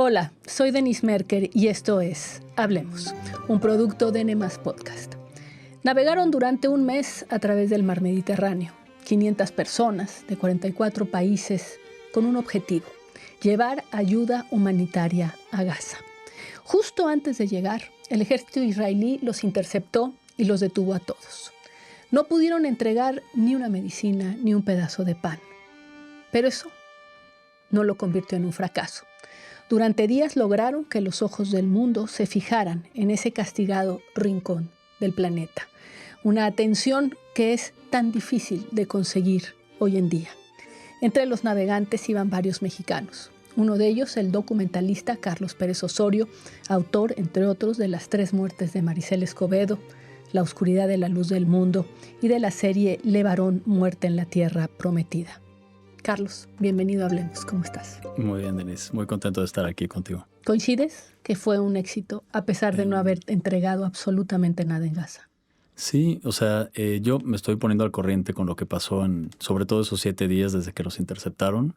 Hola, soy Denise Merker y esto es Hablemos, un producto de Nemas Podcast. Navegaron durante un mes a través del mar Mediterráneo, 500 personas de 44 países con un objetivo, llevar ayuda humanitaria a Gaza. Justo antes de llegar, el ejército israelí los interceptó y los detuvo a todos. No pudieron entregar ni una medicina ni un pedazo de pan. Pero eso no lo convirtió en un fracaso. Durante días lograron que los ojos del mundo se fijaran en ese castigado rincón del planeta. Una atención que es tan difícil de conseguir hoy en día. Entre los navegantes iban varios mexicanos. Uno de ellos, el documentalista Carlos Pérez Osorio, autor, entre otros, de Las 3 muertes de Maricel Escobedo, La oscuridad de la luz del mundo y de la serie Levarón, Muerte en la Tierra Prometida. Carlos, bienvenido a Hablemos. ¿Cómo estás? Muy bien, Denise. Muy contento de estar aquí contigo. ¿Coincides que fue un éxito a pesar de no haber entregado absolutamente nada en Gaza? Sí, o sea, yo me estoy poniendo al corriente con lo que pasó en sobre todo esos 7 días desde que los interceptaron.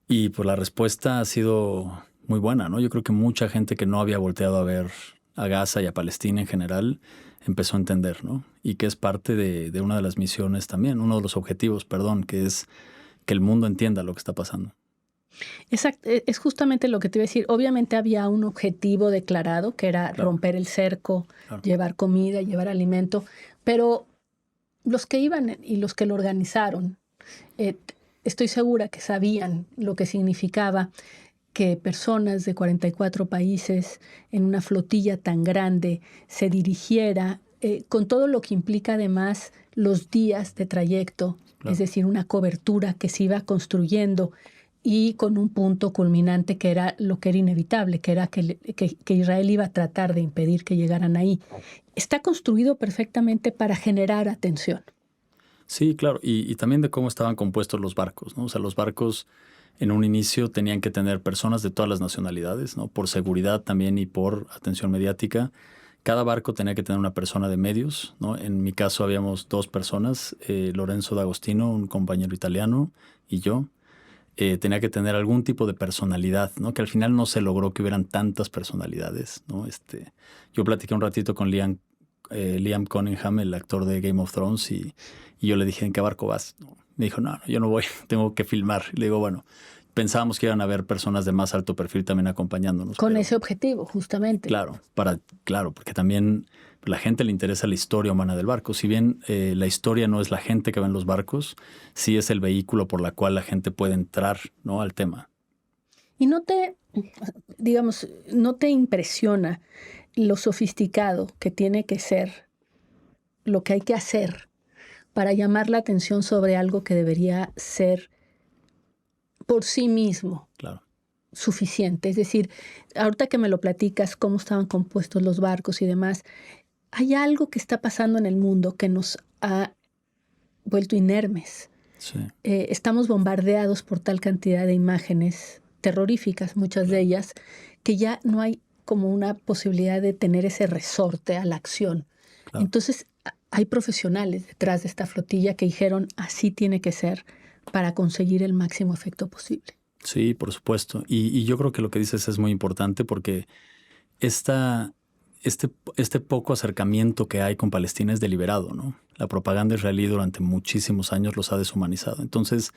Y pues la respuesta ha sido muy buena, ¿no? Yo creo que mucha gente que no había volteado a ver a Gaza y a Palestina en general empezó a entender, ¿no? Y que es parte de una de las misiones también, uno de los objetivos, perdón, que es que el mundo entienda lo que está pasando. Exacto, es justamente lo que te iba a decir. Obviamente había un objetivo declarado, que era romper el cerco, llevar comida, llevar alimento, pero los que iban y los que lo organizaron, estoy segura que sabían lo que significaba que personas de 44 países en una flotilla tan grande se dirigiera, con todo lo que implica además los días de trayecto, es decir, una cobertura que se iba construyendo y con un punto culminante que era lo que era inevitable, que era que Israel iba a tratar de impedir que llegaran ahí. Está construido perfectamente para generar atención. Sí, claro, y también de cómo estaban compuestos los barcos, ¿no? O sea, los barcos en un inicio tenían que tener personas de todas las nacionalidades, ¿no? Por seguridad también y por atención mediática. Cada barco tenía que tener una persona de medios, ¿no? En mi caso habíamos 2 personas, Lorenzo D'Agostino, un compañero italiano, y yo. Tenía que tener algún tipo de personalidad, ¿no? Que al final no se logró que hubieran tantas personalidades, ¿no? Yo platiqué un ratito con Liam Cunningham, el actor de Game of Thrones, y yo le dije, ¿en qué barco vas? No. Me dijo, no, yo no voy, tengo que filmar. Y le digo, bueno, pensábamos que iban a haber personas de más alto perfil también acompañándonos. Con ese objetivo, justamente. Claro, porque también a la gente le interesa la historia humana del barco. Si bien la historia no es la gente que va en los barcos, sí es el vehículo por la cual la gente puede entrar, ¿no?, al tema. Y no te impresiona lo sofisticado que tiene que ser lo que hay que hacer para llamar la atención sobre algo que debería ser por sí mismo suficiente. Es decir, ahorita que me lo platicas, cómo estaban compuestos los barcos y demás, hay algo que está pasando en el mundo que nos ha vuelto inermes. Sí. Estamos bombardeados por tal cantidad de imágenes terroríficas, muchas de ellas, que ya no hay como una posibilidad de tener ese resorte a la acción. Entonces, hay profesionales detrás de esta flotilla que dijeron, así tiene que ser para conseguir el máximo efecto posible. Sí, por supuesto. Y yo creo que lo que dices es muy importante porque este poco acercamiento que hay con Palestina es deliberado, ¿no? La propaganda israelí durante muchísimos años los ha deshumanizado. Entonces,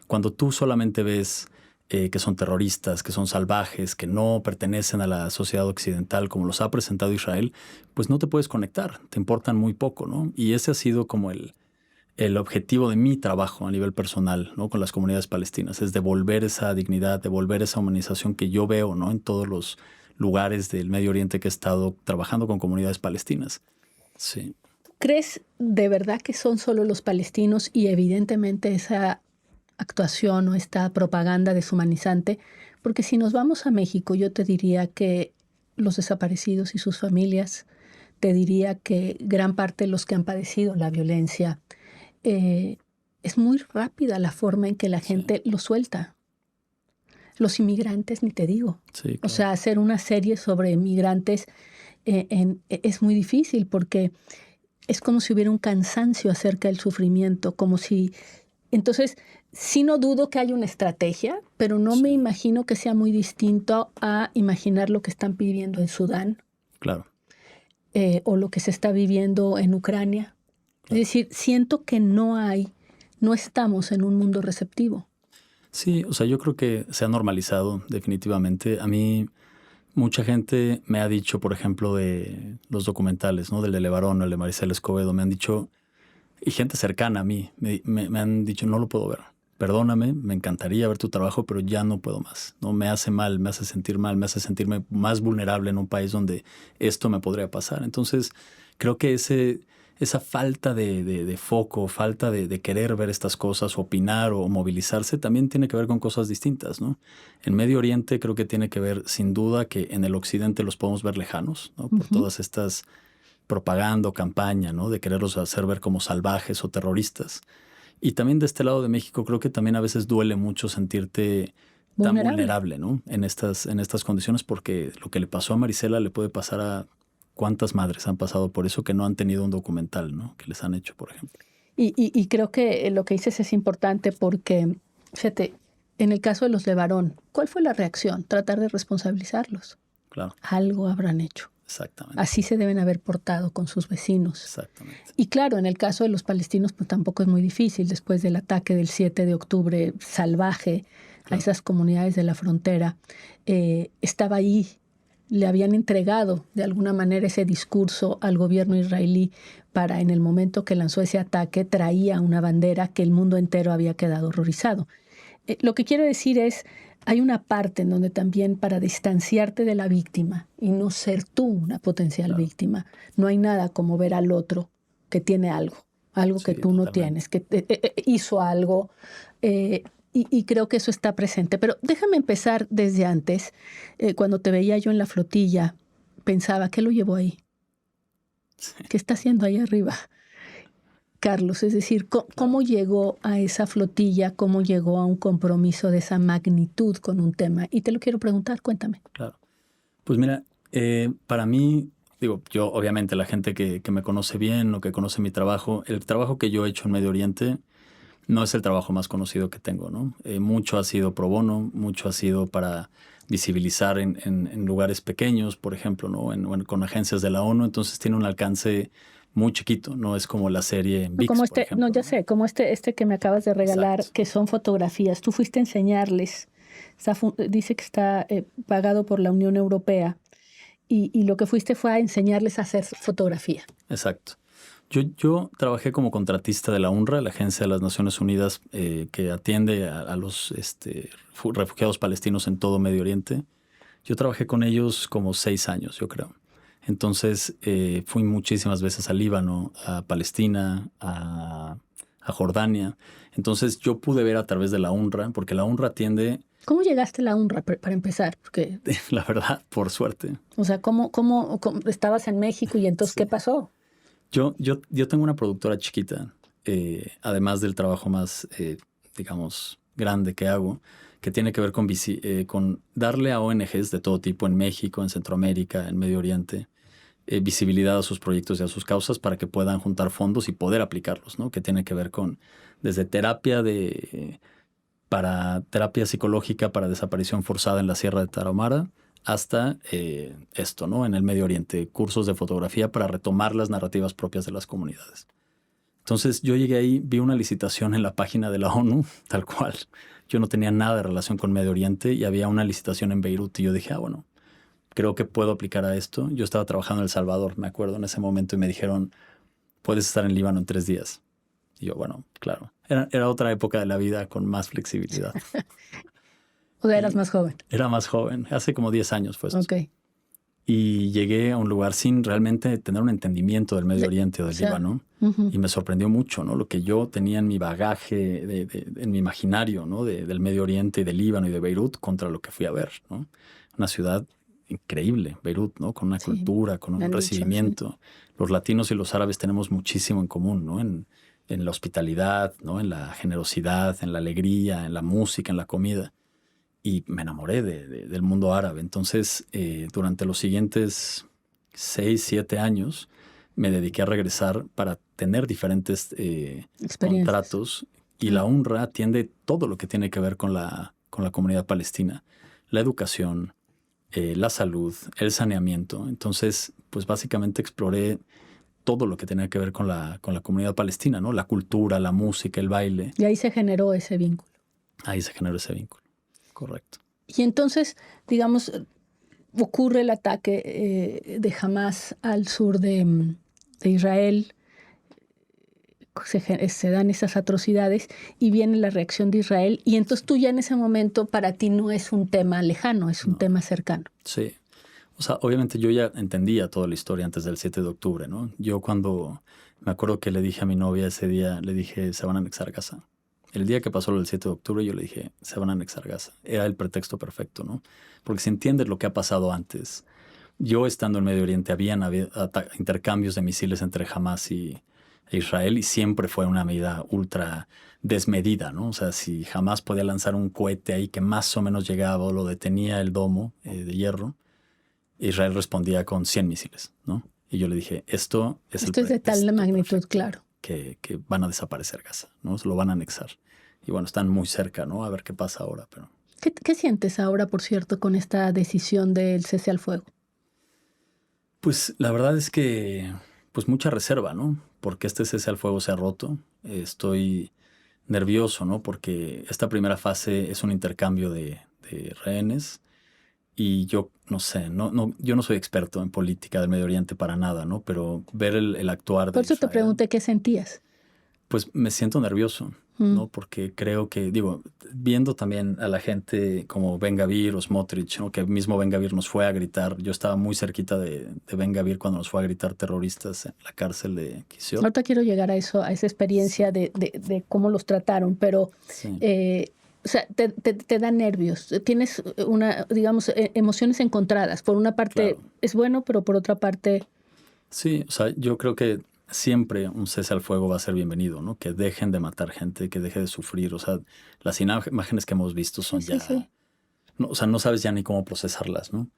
cuando tú solamente ves que son terroristas, que son salvajes, que no pertenecen a la sociedad occidental como los ha presentado Israel, pues no te puedes conectar, te importan muy poco, ¿no? Y ese ha sido como el objetivo de mi trabajo a nivel personal, ¿no?, con las comunidades palestinas, es devolver esa dignidad, devolver esa humanización que yo veo, ¿no?, en todos los lugares del Medio Oriente que he estado trabajando con comunidades palestinas. Sí. ¿Crees de verdad que son solo los palestinos y evidentemente esa actuación o esta propaganda deshumanizante? Porque si nos vamos a México, yo te diría que los desaparecidos y sus familias, te diría que gran parte de los que han padecido la violencia, es muy rápida la forma en que la gente lo suelta. Los inmigrantes, ni te digo. Sí, claro. O sea, hacer una serie sobre inmigrantes es muy difícil porque es como si hubiera un cansancio acerca del sufrimiento, como si... Entonces, sí no dudo que haya una estrategia, pero no me imagino que sea muy distinto a imaginar lo que están viviendo en Sudán. Claro. O lo que se está viviendo en Ucrania. Es decir, siento que no estamos en un mundo receptivo. Sí, o sea, yo creo que se ha normalizado definitivamente. A mí mucha gente me ha dicho, por ejemplo, de los documentales, ¿no? Del de Levarón o el de Maricela Escobedo, me han dicho, y gente cercana a mí, me han dicho, no lo puedo ver. Perdóname, me encantaría ver tu trabajo, pero ya no puedo más. No me hace mal, me hace sentir mal, me hace sentirme más vulnerable en un país donde esto me podría pasar. Entonces, creo que esa falta de foco, falta de querer ver estas cosas, opinar o movilizarse, también tiene que ver con cosas distintas, ¿no? En Medio Oriente creo que tiene que ver, sin duda, que en el Occidente los podemos ver lejanos, ¿no? Por todas estas propaganda o campaña, ¿no? De quererlos hacer ver como salvajes o terroristas. Y también de este lado de México creo que también a veces duele mucho sentirte tan vulnerable, ¿no? En estas condiciones, porque lo que le pasó a Maricela le puede pasar a cuántas madres han pasado por eso que no han tenido un documental, ¿no? Que les han hecho, por ejemplo. Y creo que lo que dices es importante porque, fíjate, en el caso de los Levarón, ¿cuál fue la reacción? Tratar de responsabilizarlos. Claro. Algo habrán hecho. Exactamente. Así se deben haber portado con sus vecinos. Exactamente. Y claro, en el caso de los palestinos, pues tampoco es muy difícil. Después del ataque del 7 de octubre salvaje a esas comunidades de la frontera, estaba ahí, le habían entregado de alguna manera ese discurso al gobierno israelí para, en el momento que lanzó ese ataque, traía una bandera que el mundo entero había quedado horrorizado. Lo que quiero decir es, hay una parte en donde también para distanciarte de la víctima y no ser tú una potencial víctima, no hay nada como ver al otro que tiene algo que tú no tienes, que hizo algo, y creo que eso está presente. Pero déjame empezar desde antes. Cuando te veía yo en la flotilla, pensaba, ¿qué lo llevó ahí? Sí. ¿Qué está haciendo ahí arriba? Carlos, es decir, ¿cómo llegó a esa flotilla? ¿Cómo llegó a un compromiso de esa magnitud con un tema? Y te lo quiero preguntar, cuéntame. Claro. Pues mira, para mí, digo, yo obviamente la gente que me conoce bien o que conoce mi trabajo, el trabajo que yo he hecho en Medio Oriente no es el trabajo más conocido que tengo, ¿no? Mucho ha sido pro bono, mucho ha sido para visibilizar en lugares pequeños, por ejemplo, ¿no? Con agencias de la ONU, entonces tiene un alcance muy chiquito, no es como la serie en VIX, como por ejemplo, ya sé, como este que me acabas de regalar, exacto, que son fotografías. Tú fuiste a enseñarles, dice que está pagado por la Unión Europea, y lo que fuiste fue a enseñarles a hacer fotografía. Exacto. Yo trabajé como contratista de la UNRWA, la Agencia de las Naciones Unidas que atiende a los refugiados palestinos en todo Medio Oriente. Yo trabajé con ellos como 6 años, yo creo. Entonces fui muchísimas veces a Líbano, a Palestina, a Jordania. Entonces yo pude ver a través de la UNRWA, porque la UNRWA atiende... ¿Cómo llegaste a la UNRWA para empezar? Porque... La verdad, por suerte. O sea, ¿cómo estabas en México y entonces sí, ¿qué pasó? Yo tengo una productora chiquita, además del trabajo más, digamos, grande que hago, que tiene que ver con darle a ONGs de todo tipo en México, en Centroamérica, en Medio Oriente, visibilidad a sus proyectos y a sus causas para que puedan juntar fondos y poder aplicarlos, ¿no? Que tiene que ver con desde para terapia psicológica para desaparición forzada en la Sierra de Tarahumara hasta esto, ¿no? En el Medio Oriente, cursos de fotografía para retomar las narrativas propias de las comunidades. Entonces yo llegué ahí, vi una licitación en la página de la ONU, tal cual. Yo no tenía nada de relación con Medio Oriente y había una licitación en Beirut y yo dije, bueno, creo que puedo aplicar a esto. Yo estaba trabajando en El Salvador, me acuerdo, en ese momento y me dijeron, puedes estar en Líbano en 3 días. Y yo, bueno, claro, era otra época de la vida con más flexibilidad. O sea, eras más joven. Era más joven, hace como 10 años fue esto. Ok. Y llegué a un lugar sin realmente tener un entendimiento del Medio Oriente o del Líbano. Y me sorprendió mucho, ¿no? Lo que yo tenía en mi bagaje, en mi imaginario, ¿no? Del Medio Oriente y del Líbano y de Beirut contra lo que fui a ver, ¿no? Una ciudad increíble, Beirut, ¿no? Con una cultura, con un recibimiento. Sí. Los latinos y los árabes tenemos muchísimo en común, ¿no? En la hospitalidad, ¿no? En la generosidad, en la alegría, en la música, en la comida. Y me enamoré del mundo árabe. Entonces, durante los siguientes 6, 7 años, me dediqué a regresar para tener diferentes contratos Y la UNRWA atiende todo lo que tiene que ver con la comunidad palestina. La educación, la salud, el saneamiento. Entonces, pues básicamente exploré todo lo que tenía que ver con la comunidad palestina, ¿no? La cultura, la música, el baile. Y ahí se generó ese vínculo. Ahí se generó ese vínculo. Correcto. Y entonces, digamos, ocurre el ataque de Hamás al sur de Israel. Se dan esas atrocidades y viene la reacción de Israel. Y entonces tú ya en ese momento para ti no es un tema lejano, es un tema cercano. Sí. O sea, obviamente yo ya entendía toda la historia antes del 7 de octubre, ¿no? Yo cuando me acuerdo que le dije a mi novia ese día, le dije, se van a anexar Gaza. El día que pasó el 7 de octubre yo le dije, se van a anexar Gaza. Era el pretexto perfecto, ¿no? Porque si entiendes lo que ha pasado antes, yo estando en Medio Oriente habían habido intercambios de misiles entre Hamás e Israel y siempre fue una medida ultra desmedida, ¿no? O sea, si Hamás podía lanzar un cohete ahí que más o menos llegaba o lo detenía el domo de hierro, Israel respondía con 100 misiles, ¿no? Y yo le dije, esto es de tal magnitud, claro. Que van a desaparecer Gaza, ¿no? Se lo van a anexar. Y bueno, están muy cerca, ¿no? A ver qué pasa ahora, pero... ¿Qué sientes ahora, por cierto, con esta decisión del cese al fuego? Pues la verdad es que, pues mucha reserva, ¿no? Porque este cese al fuego se ha roto. Estoy nervioso, ¿no? Porque esta primera fase es un intercambio de rehenes. Y yo no sé, yo no soy experto en política del Medio Oriente para nada, ¿no? Pero ver el actuar de Por eso Israel, te pregunté qué sentías. pues me siento nervioso, ¿no? Porque creo que, digo, viendo también a la gente como Ben Gvir o Smotrich, ¿no? Que mismo Ben Gvir nos fue a gritar. Yo estaba muy cerquita de Ben Gvir cuando nos fue a gritar terroristas en la cárcel de Kissimmee. Ahorita quiero llegar a eso, a esa experiencia Sí. de cómo los trataron, pero... Sí. O sea, te da nervios, tienes digamos, emociones encontradas. Por una parte Claro. es bueno, pero por otra parte... Sí, o sea, yo creo que siempre un cese al fuego va a ser bienvenido, ¿no? Que dejen de matar gente, que deje de sufrir. O sea, las imágenes que hemos visto son Sí. No, o sea, no sabes ya ni cómo procesarlas, ¿no?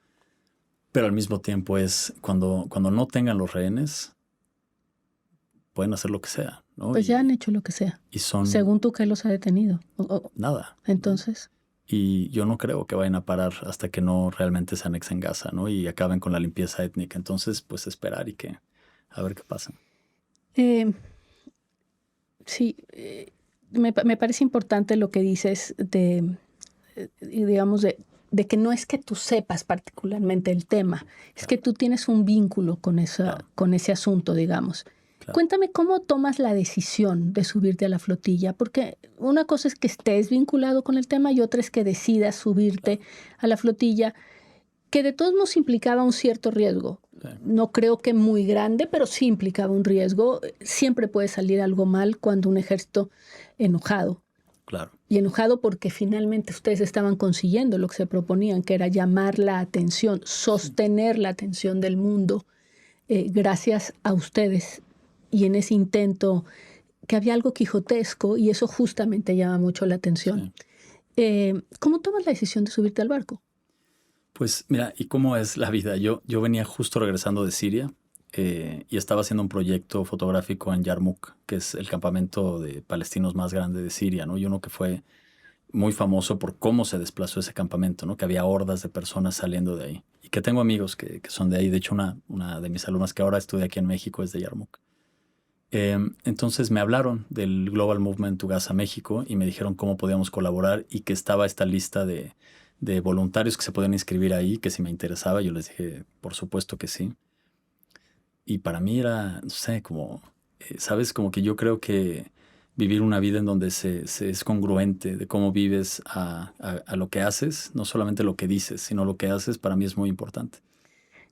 Pero al mismo tiempo es cuando no tengan los rehenes, pueden hacer lo que sea, ¿no? Pues ya han hecho lo que sea. Y son... Según tú, ¿qué los ha detenido? Nada. Entonces... Y yo no creo que vayan a parar hasta que no realmente se anexen Gaza, ¿no? Y acaben con la limpieza étnica. Entonces, pues esperar y a ver qué pasa. Sí, me parece importante lo que dices digamos, de que no es que tú sepas particularmente el tema, es que tú tienes un vínculo con ese asunto, digamos. Claro. Cuéntame cómo tomas la decisión de subirte a la flotilla, porque una cosa es que estés vinculado con el tema y otra es que decidas subirte a la flotilla, que de todos modos implicaba un cierto riesgo. Sí. No creo que muy grande, pero sí implicaba un riesgo. Siempre puede salir algo mal cuando un ejército enojado. Claro. Y enojado porque finalmente ustedes estaban consiguiendo lo que se proponían, que era llamar la atención, sostener la atención del mundo, gracias a ustedes. Y en ese intento, que había algo quijotesco, y eso justamente llama mucho la atención. Sí. ¿Cómo tomas la decisión de subirte al barco? Pues mira, ¿y cómo es la vida? Yo venía justo regresando de Siria y estaba haciendo un proyecto fotográfico en Yarmouk, que es el campamento de palestinos más grande de Siria, ¿no? Y uno que fue muy famoso por cómo se desplazó ese campamento, ¿no? Que había hordas de personas saliendo de ahí. Y que tengo amigos que son de ahí. De hecho, una de mis alumnas que ahora estudia aquí en México es de Yarmouk. Entonces me hablaron del Global Movement to Gaza México y me dijeron cómo podíamos colaborar y que estaba esta lista de voluntarios que se podían inscribir ahí, que si me interesaba. Yo les dije, por supuesto que sí. Y para mí era, no sé, como, ¿sabes? Como que yo creo que vivir una vida en donde se es congruente de cómo vives a lo que haces, no solamente lo que dices, sino lo que haces, para mí es muy importante.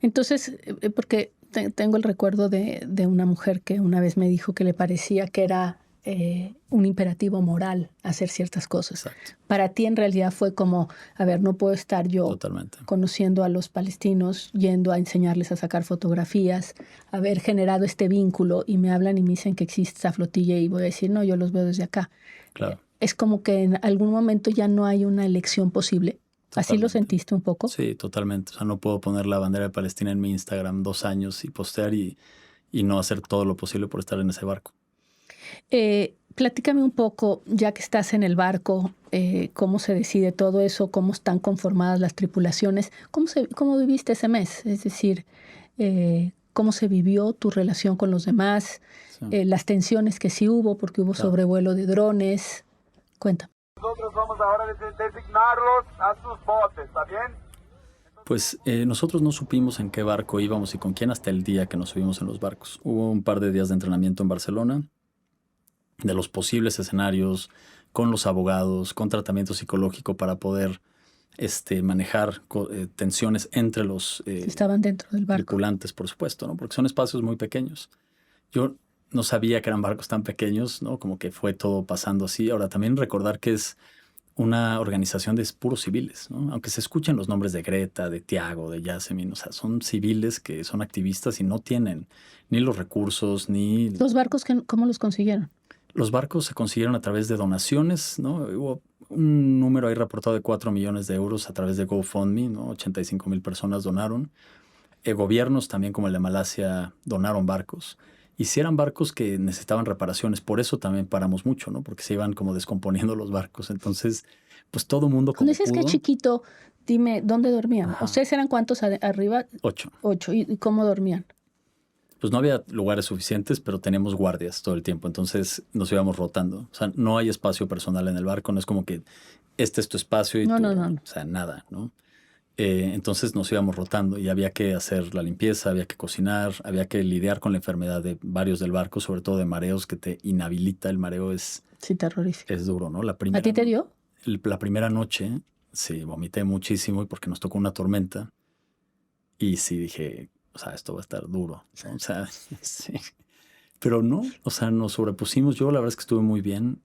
Entonces, porque tengo el recuerdo de una mujer que una vez me dijo que le parecía que era un imperativo moral hacer ciertas cosas. Exacto. Para ti en realidad fue como, a ver, no puedo estar yo Totalmente. Conociendo a los palestinos, yendo a enseñarles a sacar fotografías, haber generado este vínculo y me hablan y me dicen que existe esa flotilla y voy a decir, no, yo los veo desde acá. Claro. Es como que en algún momento ya no hay una elección posible. Totalmente. ¿Así lo sentiste un poco? Sí, totalmente. O sea, no puedo poner la bandera de Palestina en mi Instagram 2 años y postear y no hacer todo lo posible por estar en ese barco. Platícame un poco, ya que estás en el barco, cómo se decide todo eso, cómo están conformadas las tripulaciones, cómo viviste ese mes, es decir, cómo se vivió tu relación con los demás, Sí. Las tensiones que sí hubo, porque hubo Claro. sobrevuelo de drones. Cuéntame. Nosotros vamos ahora a designarlos a sus botes, ¿está bien? Pues nosotros no supimos en qué barco íbamos y con quién hasta el día que nos subimos en los barcos. Hubo un par de días de entrenamiento en Barcelona, de los posibles escenarios, con los abogados, con tratamiento psicológico para poder manejar tensiones entre los Estaban dentro del barco. tripulantes, por supuesto, ¿no? Porque son espacios muy pequeños. Yo no sabía que eran barcos tan pequeños, ¿no? Como que fue todo pasando así. Ahora, también recordar que es una organización de puros civiles, ¿no? Aunque se escuchen los nombres de Greta, de Tiago, de Yasemin, o sea, son civiles que son activistas y no tienen ni los recursos, ni... ¿Los barcos cómo los consiguieron? Los barcos se consiguieron a través de donaciones, ¿no? Hubo un número ahí reportado de 4 millones de euros a través de GoFundMe, ¿no? 85,000 personas donaron. Gobiernos también como el de Malasia donaron barcos. Y si eran barcos que necesitaban reparaciones, por eso también paramos mucho, ¿no? Porque se iban como descomponiendo los barcos. Entonces, pues todo mundo como Cuando dices que pudo. es chiquito, dime, ¿dónde dormían? Ajá. ¿Ustedes eran cuántos arriba? 8. 8. ¿Y cómo dormían? Pues no había lugares suficientes, pero teníamos guardias todo el tiempo. Entonces nos íbamos rotando. O sea, no hay espacio personal en el barco. No es como que este es tu espacio y No, tú... no. O sea, nada, ¿no? Entonces nos íbamos rotando y había que hacer la limpieza, había que cocinar, había que lidiar con la enfermedad de varios del barco, sobre todo de mareos que te inhabilita. El mareo es Sí, terrorífico. duro, ¿no? ¿A ti te dio? La primera noche, sí, vomité muchísimo y porque nos tocó una tormenta y sí dije, o sea, esto va a estar duro, ¿no? O sea, sí. Pero no, o sea, nos sobrepusimos. Yo la verdad es que estuve muy bien.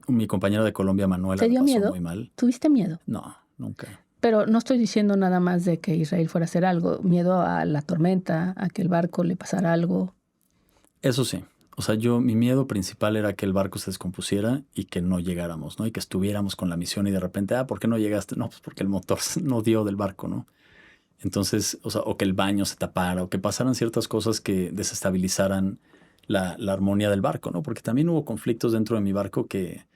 Mi compañera de Colombia, Manuela, ¿Te dio la pasó miedo? muy mal. ¿Tuviste miedo? No, nunca. Pero no estoy diciendo nada más de que Israel fuera a hacer algo. Miedo a la tormenta, a que el barco le pasara algo. Eso sí. O sea, mi miedo principal era que el barco se descompusiera y que no llegáramos, ¿no? Y que estuviéramos con la misión y de repente, ¿por qué no llegaste? No, pues porque el motor no dio del barco, ¿no? Entonces, o sea, o que el baño se tapara, o que pasaran ciertas cosas que desestabilizaran la armonía del barco, ¿no? Porque también hubo conflictos dentro de mi barco que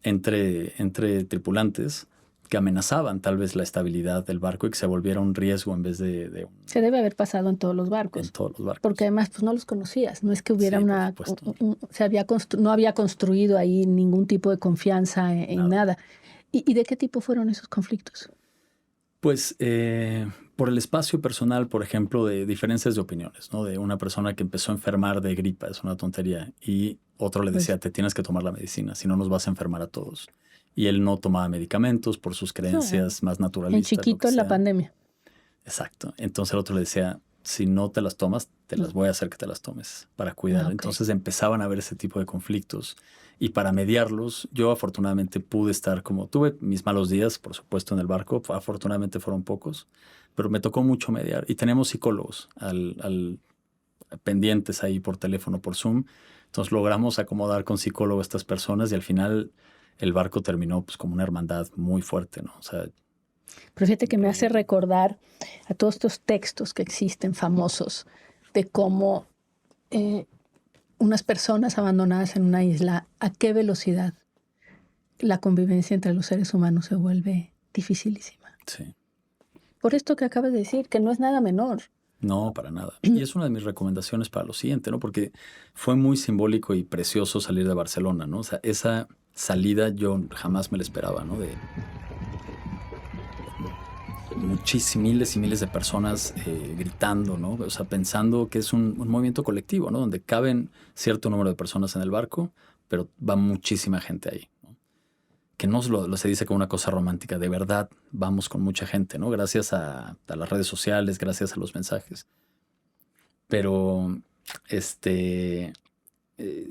entre tripulantes que amenazaban tal vez la estabilidad del barco y que se volviera un riesgo en vez de Se debe haber pasado en todos los en barcos. todos los barcos. Porque además pues no los conocías. No es que hubiera Sí, por supuesto. no había construido ahí ningún tipo de confianza en nada. ¿Y de qué tipo fueron esos conflictos? Pues por el espacio personal, por ejemplo, de diferencias de opiniones, ¿no? De una persona que empezó a enfermar de gripa, es una tontería, y otro le decía, te tienes que tomar la medicina, si no nos vas a enfermar a todos. Y él no tomaba medicamentos por sus creencias más naturalistas. En chiquito, en la pandemia. Exacto. Entonces el otro le decía, si no te las tomas, te las voy a hacer que te las tomes para cuidar. Okay. Entonces empezaban a haber ese tipo de conflictos. Y para mediarlos, yo afortunadamente pude estar tuve mis malos días, por supuesto, en el barco. Afortunadamente fueron pocos, pero me tocó mucho mediar. Y tenemos psicólogos pendientes ahí por teléfono, por Zoom. Entonces logramos acomodar con psicólogo a estas personas y al final el barco terminó pues como una hermandad muy fuerte, ¿no? O sea, pero fíjate que me hace recordar a todos estos textos que existen famosos de cómo unas personas abandonadas en una isla, a qué velocidad la convivencia entre los seres humanos se vuelve dificilísima. sí. Por esto que acabas de decir, que no es nada menor. No, para nada. Y es una de mis recomendaciones para lo siguiente, ¿no? Porque fue muy simbólico y precioso salir de Barcelona, ¿no? O sea, esa salida yo jamás me la esperaba, ¿no? De miles y miles de personas gritando, ¿no? O sea, pensando que es un movimiento colectivo, ¿no? Donde caben cierto número de personas en el barco, pero va muchísima gente ahí, ¿no? Que no se dice como una cosa romántica, de verdad vamos con mucha gente, ¿no? Gracias a las redes sociales, gracias a los mensajes. Pero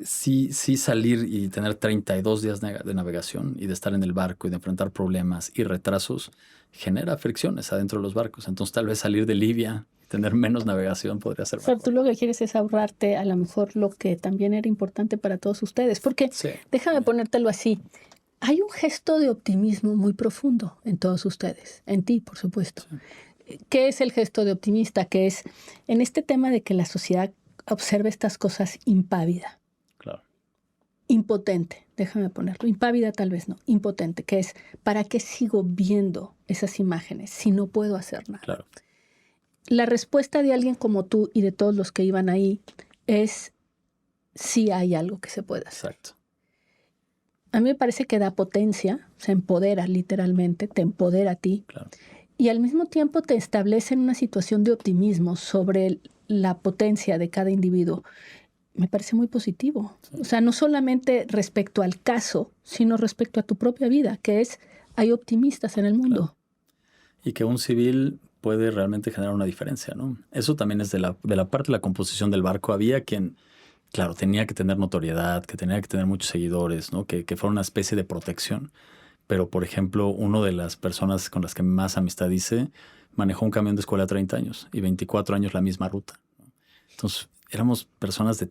sí salir y tener 32 días de navegación y de estar en el barco y de enfrentar problemas y retrasos genera fricciones adentro de los barcos. Entonces tal vez salir de Libia y tener menos navegación podría ser mejor. Pero tú lo que quieres es ahorrarte a lo mejor lo que también era importante para todos ustedes. Porque Sí. déjame ponértelo así. Hay un gesto de optimismo muy profundo en todos ustedes, en ti, por supuesto. Sí. ¿Qué es el gesto de optimista? Que es en este tema de que la sociedad observe estas cosas impávida. Claro. impotente, déjame ponerlo, impávida tal vez no, impotente, que es, ¿para qué sigo viendo esas imágenes si no puedo hacer nada? Claro. La respuesta de alguien como tú y de todos los que iban ahí es, sí hay algo que se puede hacer. Exacto. A mí me parece que da potencia, se empodera literalmente, te empodera a ti. Claro. Y al mismo tiempo te establece en una situación de optimismo sobre la potencia de cada individuo. Me parece muy positivo. Sí. O sea, no solamente respecto al caso, sino respecto a tu propia vida, que es, hay optimistas en el mundo. Claro. Y que un civil puede realmente generar una diferencia, ¿no? Eso también es de la parte de la composición del barco. Había quien, claro, tenía que tener notoriedad, que tenía que tener muchos seguidores, ¿no? Que fuera una especie de protección. Pero, por ejemplo, una de las personas con las que más amistad hice manejó un camión de escuela 30 años y 24 años la misma ruta. Entonces, éramos personas de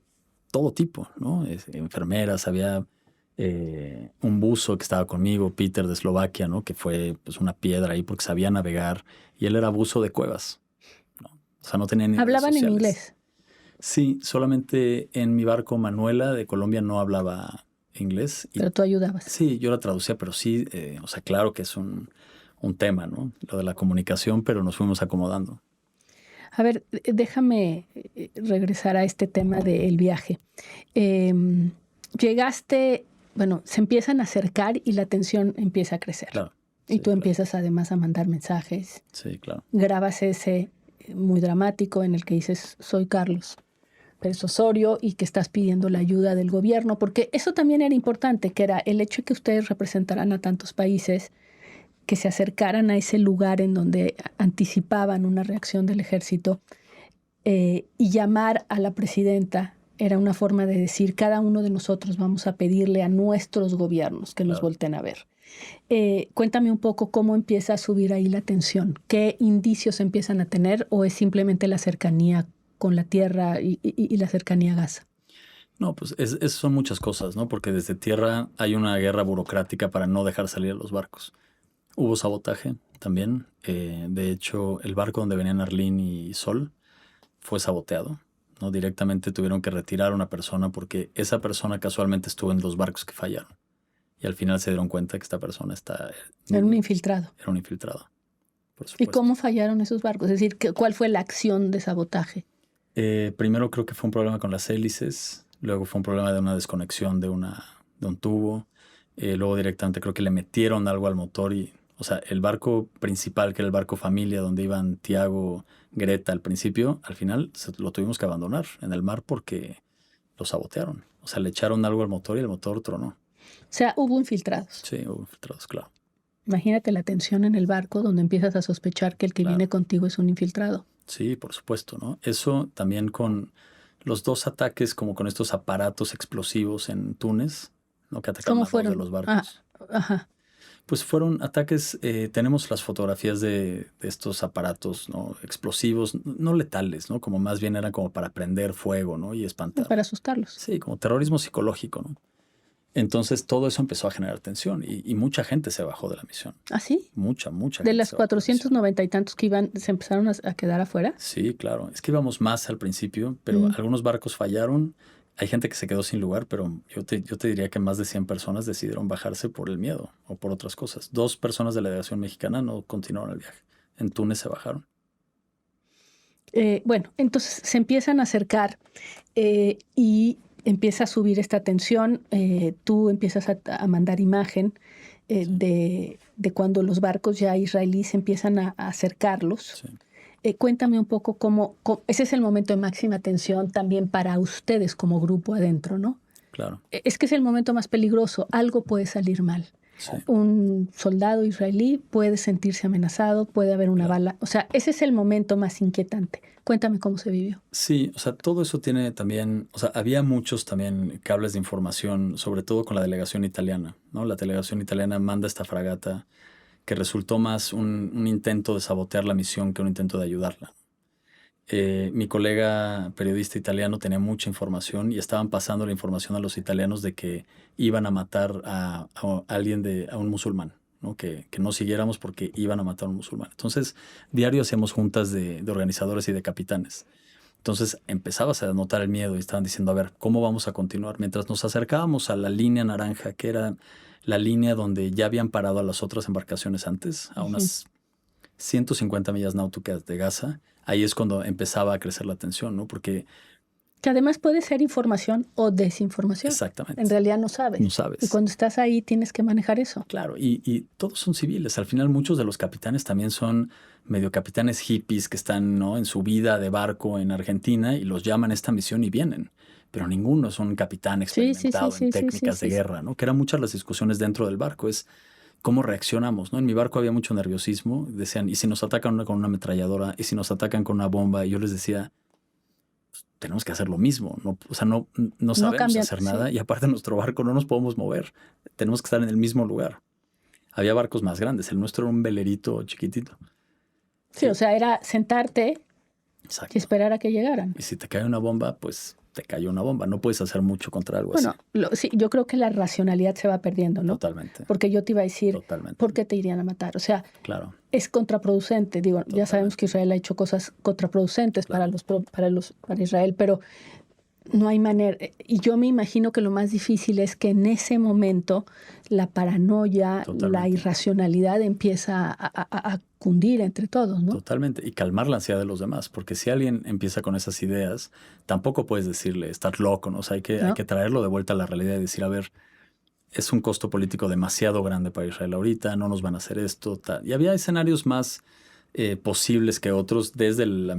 todo tipo, ¿no? Enfermeras, había un buzo que estaba conmigo, Peter de Eslovaquia, ¿no? Que fue pues, una piedra ahí porque sabía navegar y él era buzo de cuevas, ¿no? O sea, no tenía ni redes ¿Hablaban en sociales. inglés? Sí, solamente en mi barco Manuela de Colombia no hablaba inglés. Pero tú ayudabas. Sí, yo la traducía, pero sí, o sea, claro que es un tema, ¿no? Lo de la comunicación, pero nos fuimos acomodando. A ver, déjame regresar a este tema del viaje. Llegaste, bueno, se empiezan a acercar y la tensión empieza a crecer. Claro. Y sí, tú claro. empiezas además a mandar mensajes. Sí, claro. Grabas ese muy dramático en el que dices, soy Carlos Pérez Osorio y que estás pidiendo la ayuda del gobierno, porque eso también era importante, que era el hecho de que ustedes representaran a tantos países, que se acercaran a ese lugar en donde anticipaban una reacción del ejército y llamar a la presidenta era una forma de decir, cada uno de nosotros vamos a pedirle a nuestros gobiernos que nos Claro. volteen a ver. Cuéntame un poco cómo empieza a subir ahí la tensión, qué indicios empiezan a tener o es simplemente la cercanía con la tierra y la cercanía a Gaza. No, pues son muchas cosas, ¿no? Porque desde tierra hay una guerra burocrática para no dejar salir a los barcos. Hubo sabotaje también. De hecho, el barco donde venían Arlene y Sol fue saboteado, ¿no? Directamente tuvieron que retirar a una persona porque esa persona casualmente estuvo en los barcos que fallaron. Y al final se dieron cuenta que esta persona Era un infiltrado. Era un infiltrado, por ¿Y supuesto. cómo fallaron esos barcos? Es decir, ¿cuál fue la acción de sabotaje? Primero creo que fue un problema con las hélices, luego fue un problema de una desconexión de un tubo, luego directamente creo que le metieron algo al motor y, o sea, el barco principal, que era el barco familia, donde iban Tiago, Greta al principio, al final lo tuvimos que abandonar en el mar porque lo sabotearon. O sea, le echaron algo al motor y el motor tronó. O sea, hubo infiltrados. Sí, hubo infiltrados, claro. Imagínate la tensión en el barco donde empiezas a sospechar que el que Claro. viene contigo es un infiltrado. Sí, por supuesto, ¿no? Eso también con los dos ataques, como con estos aparatos explosivos en Túnez, ¿no? Que atacaron ¿Cómo a dos fueron? de los barcos. Ajá. Pues fueron ataques, tenemos las fotografías de estos aparatos, ¿no? Explosivos, no letales, ¿no? Como más bien eran como para prender fuego, ¿no? Y espantar. Para asustarlos. Sí, como terrorismo psicológico, ¿no? Entonces todo eso empezó a generar tensión y mucha gente se bajó de la misión. ¿Ah, sí? Mucha De gente las se bajó de la misión. 490 y tantos que iban, ¿se empezaron a quedar afuera? Sí, claro. Es que íbamos más al principio, pero algunos barcos fallaron. Hay gente que se quedó sin lugar, pero yo te diría que más de 100 personas decidieron bajarse por el miedo o por otras cosas. 2 personas de la delegación mexicana no continuaron el viaje. En Túnez se bajaron. Bueno, entonces se empiezan a acercar y empieza a subir esta tensión. Tú empiezas a mandar imagen de cuando los barcos ya israelíes empiezan a acercarlos. Sí. Cuéntame un poco cómo ese es el momento de máxima tensión también para ustedes como grupo adentro, ¿no? Claro. Es que es el momento más peligroso. Algo puede salir mal. Sí. Un soldado israelí puede sentirse amenazado, puede haber una bala. O sea, ese es el momento más inquietante. Cuéntame cómo se vivió. Sí, o sea, todo eso tiene también, o sea, había muchos también cables de información, sobre todo con la delegación italiana, ¿no? La delegación italiana manda esta fragata que resultó más un intento de sabotear la misión que un intento de ayudarla. Mi colega periodista italiano tenía mucha información y estaban pasando la información a los italianos de que iban a matar a alguien, a un musulmán, ¿no? Que no siguiéramos porque iban a matar a un musulmán. Entonces, diario hacíamos juntas de organizadores y de capitanes. Entonces empezabas a notar el miedo y estaban diciendo, a ver, ¿cómo vamos a continuar? Mientras nos acercábamos a la línea naranja, que era la línea donde ya habían parado a las otras embarcaciones antes, a unas 150 millas náuticas de Gaza, ahí es cuando empezaba a crecer la tensión, ¿no? Porque Que además puede ser información o desinformación. exactamente. En realidad no sabes. No sabes. Y cuando estás ahí tienes que manejar eso. Claro, y todos son civiles. Al final muchos de los capitanes también son medio capitanes hippies que están, ¿no?, en su vida de barco en Argentina y los llaman a esta misión y vienen. Pero ninguno es un capitán experimentado en técnicas de guerra, ¿no? Que eran muchas las discusiones dentro del barco. Es cómo reaccionamos, ¿no? En mi barco había mucho nerviosismo. Decían, ¿y si nos atacan con una ametralladora? ¿Y si nos atacan con una bomba? Y yo les decía, tenemos que hacer lo mismo, no, o sea, no sabemos hacer nada y aparte nuestro barco no nos podemos mover, tenemos que estar en el mismo lugar. Había barcos más grandes, el nuestro era un velerito chiquitito. Sí, o sea, era sentarte y esperar a que llegaran. Y si te cae una bomba, pues te cayó una bomba, no puedes hacer mucho contra algo así. Bueno, sí, yo creo que la racionalidad se va perdiendo, ¿no? Totalmente. Porque yo te iba a decir, ¿por qué te irían a matar? O sea, claro, es contraproducente. Digo, ya sabemos que Israel ha hecho cosas contraproducentes para Israel, pero no hay manera. Y yo me imagino que lo más difícil es que en ese momento la paranoia, la irracionalidad empieza a cundir entre todos, ¿no? Totalmente. Y calmar la ansiedad de los demás. Porque si alguien empieza con esas ideas, tampoco puedes decirle, estás loco, ¿no? O sea, hay que traerlo de vuelta a la realidad y decir, a ver, es un costo político demasiado grande para Israel ahorita, no nos van a hacer esto, tal. Y había escenarios más posibles que otros desde del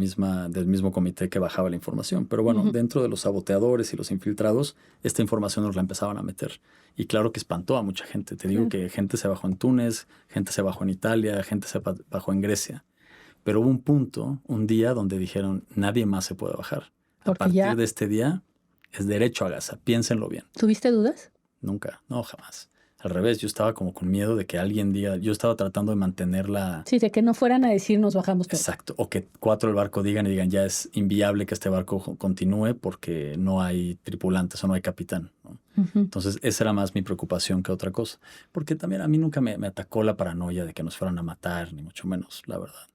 mismo comité que bajaba la información. Pero bueno, dentro de los saboteadores y los infiltrados, esta información nos la empezaban a meter. Y claro que espantó a mucha gente. Te digo que gente se bajó en Túnez, gente se bajó en Italia, gente se bajó en Grecia. Pero hubo un punto, un día, donde dijeron, nadie más se puede bajar. Porque a partir de este día, es derecho a Gaza. Piénsenlo bien. ¿Tuviste dudas? Nunca, no, jamás. Al revés, yo estaba como con miedo de que alguien diga, yo estaba tratando de mantenerla. Sí, de que no fueran a decir nos bajamos todos. Exacto, o que 4 del barco digan ya es inviable que este barco continúe porque no hay tripulantes o no hay capitán, ¿no? Entonces esa era más mi preocupación que otra cosa, porque también a mí nunca me atacó la paranoia de que nos fueran a matar, ni mucho menos, la verdad.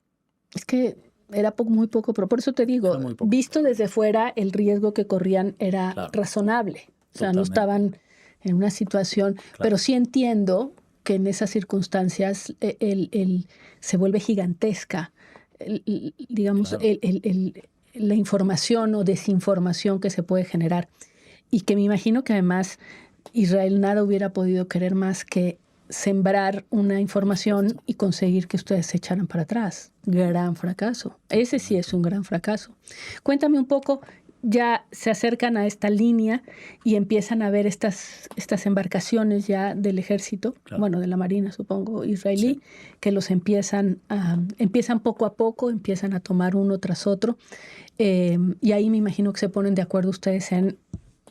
Es que era muy poco, pero por eso te digo, visto desde fuera, el riesgo que corrían era razonable. O sea, no estaban en una situación, pero sí entiendo que en esas circunstancias se vuelve gigantesca, la información o desinformación que se puede generar. Y que me imagino que además Israel nada hubiera podido querer más que sembrar una información y conseguir que ustedes se echaran para atrás. Gran fracaso. Ese sí es un gran fracaso. Cuéntame un poco. Ya se acercan a esta línea y empiezan a ver estas embarcaciones ya del ejército, bueno, de la Marina, supongo, israelí, que los empiezan poco a poco, empiezan a tomar uno tras otro. Y ahí me imagino que se ponen de acuerdo ustedes en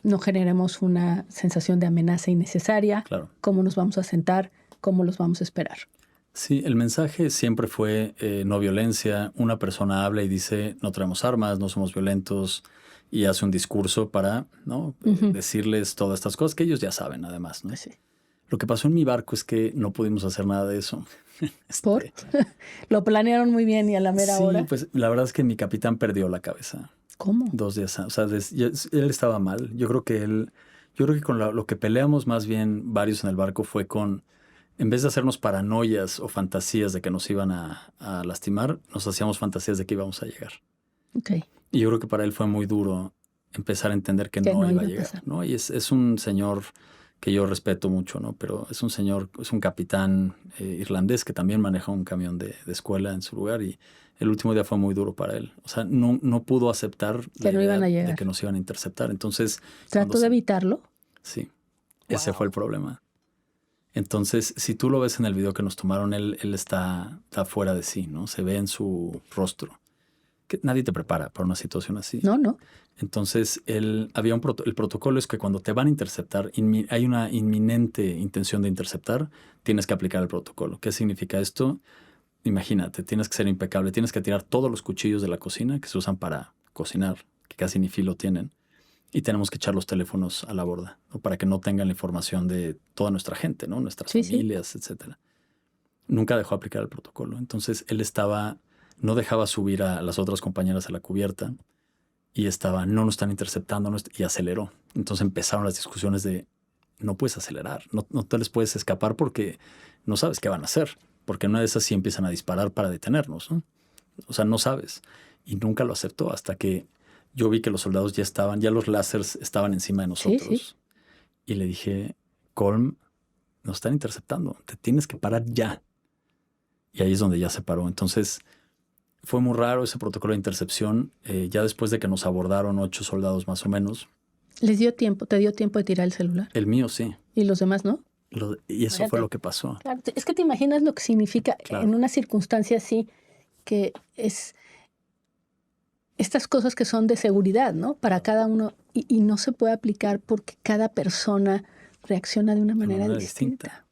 no generemos una sensación de amenaza innecesaria, cómo nos vamos a sentar, cómo los vamos a esperar. Sí, el mensaje siempre fue no violencia. Una persona habla y dice no traemos armas, no somos violentos, y hace un discurso para, ¿no?, decirles todas estas cosas que ellos ya saben además, ¿no? Sí. Lo que pasó en mi barco es que no pudimos hacer nada de eso. ¿Por? Lo planearon muy bien y a la mera hora. Sí, pues la verdad es que mi capitán perdió la cabeza. ¿Cómo? 2 días, o sea, él estaba mal. Yo creo que con lo que peleamos más bien varios en el barco fue en vez de hacernos paranoias o fantasías de que nos iban a lastimar, nos hacíamos fantasías de que íbamos a llegar. Okay. Y yo creo que para él fue muy duro empezar a entender que no iba a llegar, ¿no? Y es un señor que yo respeto mucho, ¿no? Pero es un capitán irlandés que también maneja un camión de escuela en su lugar, y el último día fue muy duro para él. O sea, no pudo aceptar que no iban a llegar, de que nos iban a interceptar. Entonces, ¿trató de evitarlo? Sí, ese fue el problema. Entonces, si tú lo ves en el video que nos tomaron, él está fuera de sí, ¿no? Se ve en su rostro. Que nadie te prepara para una situación así. No. Entonces, el protocolo es que cuando te van a interceptar, hay una inminente intención de interceptar, tienes que aplicar el protocolo. ¿Qué significa esto? Imagínate, tienes que ser impecable, tienes que tirar todos los cuchillos de la cocina que se usan para cocinar, que casi ni filo tienen, y tenemos que echar los teléfonos a la borda, ¿no?, para que no tengan la información de toda nuestra gente, ¿no?, nuestras familias, etcétera. Nunca dejó aplicar el protocolo. Entonces, él no dejaba subir a las otras compañeras a la cubierta. y no nos están interceptando, y aceleró. Entonces empezaron las discusiones de no puedes acelerar, no te les puedes escapar porque no sabes qué van a hacer, porque en una de esas sí empiezan a disparar para detenernos, ¿no? O sea, no sabes. Y nunca lo aceptó hasta que yo vi que los soldados ya los láseres estaban encima de nosotros. Sí, sí. Y le dije, Colm, nos están interceptando, te tienes que parar ya. Y ahí es donde ya se paró. Entonces, fue muy raro ese protocolo de intercepción. Ya después de que nos abordaron 8 soldados más o menos. ¿Les dio tiempo? ¿Te dio tiempo de tirar el celular? El mío sí. ¿Y los demás no? Y eso fue lo que pasó. Claro, es que te imaginas lo que significa en una circunstancia así, que es estas cosas que son de seguridad, ¿no? Para cada uno, y no se puede aplicar porque cada persona reacciona de una manera distinta.